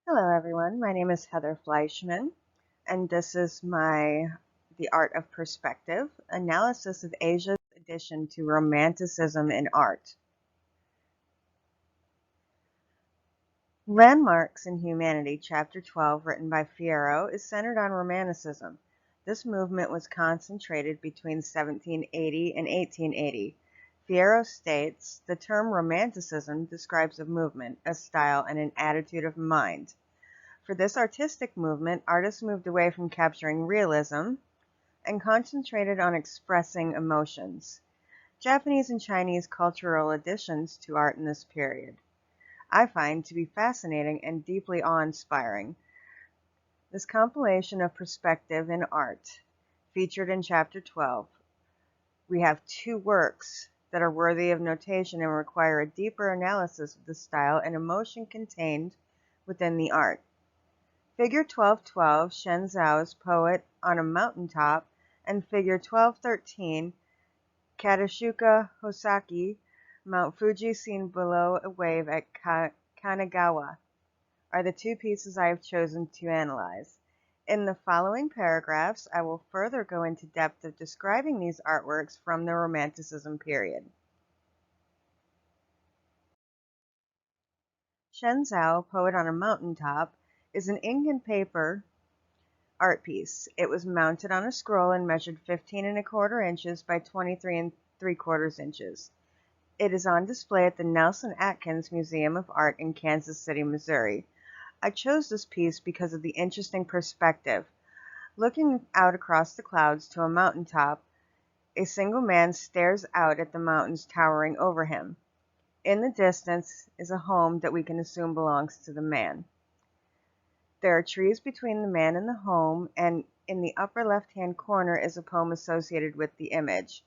Hello everyone, my name is Heather Fleischman, and this is The Art of Perspective, analysis of Asia's addition to Romanticism in art. Landmarks in Humanity, Chapter 12, written by Fierro, is centered on Romanticism. This movement was concentrated between 1780 and 1880. Fierro states, the term Romanticism describes a movement, a style, and an attitude of mind. For this artistic movement, artists moved away from capturing realism and concentrated on expressing emotions. Japanese and Chinese cultural additions to art in this period I find to be fascinating and deeply awe-inspiring. This compilation of perspective in art, featured in Chapter 12, we have two works that are worthy of notation and require a deeper analysis of the style and emotion contained within the art. Figure 1212, Shen Zhao's Poet on a Mountaintop, and Figure 1213, Kadashuka Hosaki, Mount Fuji seen below a wave at Kanagawa, are the two pieces I have chosen to analyze. In the following paragraphs, I will further go into depth of describing these artworks from the Romanticism period. Shen Zhao, Poet on a Mountaintop, is an ink and paper art piece. It was mounted on a scroll and measured 15¼ inches by 23¾ inches. It is on display at the Nelson Atkins Museum of Art in Kansas City, Missouri. I chose this piece because of the interesting perspective. Looking out across the clouds to a mountaintop, a single man stares out at the mountains towering over him. In the distance is a home that we can assume belongs to the man. There are trees between the man and the home, and in the upper left-hand corner is a poem associated with the image.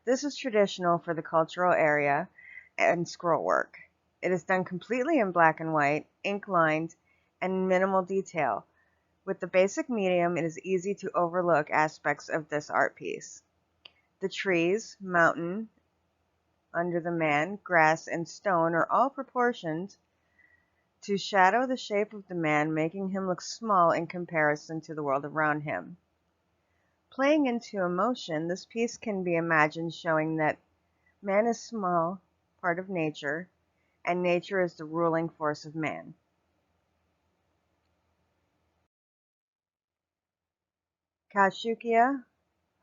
This is traditional for the cultural area and scroll work. It is done completely in black and white, ink-lined, and minimal detail. With the basic medium, it is easy to overlook aspects of this art piece. The trees, mountain, under the man, grass, and stone are all proportioned to shadow the shape of the man, making him look small in comparison to the world around him. Playing into emotion, this piece can be imagined showing that man is small part of nature, and nature is the ruling force of man. Kashukia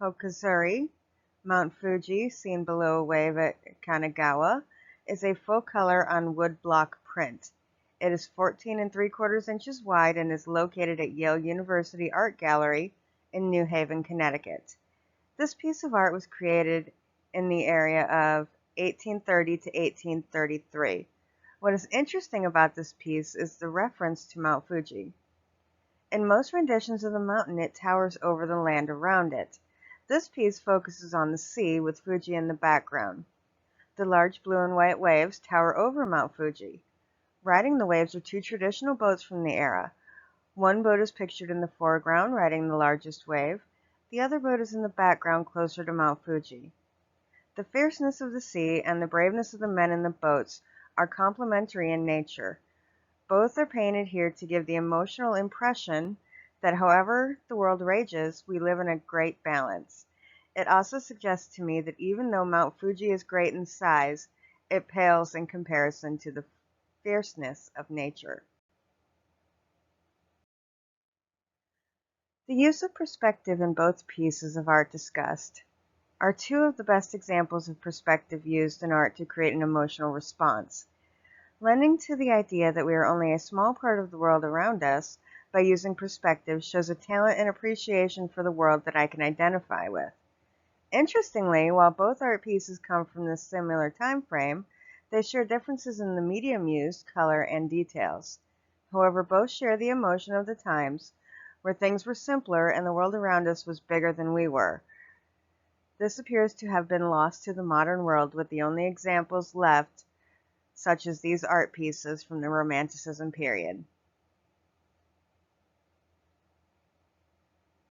Hokuzuri, Mount Fuji, seen below a wave at Kanagawa, is a full color on wood block print. It is 14¾ inches wide and is located at Yale University Art Gallery in New Haven, Connecticut. This piece of art was created in the area of 1830 to 1833. What is interesting about this piece is the reference to Mount Fuji. In most renditions of the mountain, it towers over the land around it. This piece focuses on the sea, with Fuji in the background. The large blue and white waves tower over Mount Fuji. Riding the waves are two traditional boats from the era. One boat is pictured in the foreground, riding the largest wave. The other boat is in the background, closer to Mount Fuji. The fierceness of the sea and the braveness of the men in the boats are complementary in nature. Both are painted here to give the emotional impression that however the world rages, we live in a great balance. It also suggests to me that even though Mount Fuji is great in size, it pales in comparison to the fierceness of nature. The use of perspective in both pieces of art discussed are two of the best examples of perspective used in art to create an emotional response. Lending to the idea that we are only a small part of the world around us by using perspective shows a talent and appreciation for the world that I can identify with. Interestingly, while both art pieces come from this similar time frame, they share differences in the medium used, color, and details. However, both share the emotion of the times, where things were simpler and the world around us was bigger than we were. This appears to have been lost to the modern world, with the only examples left such as these art pieces from the Romanticism period.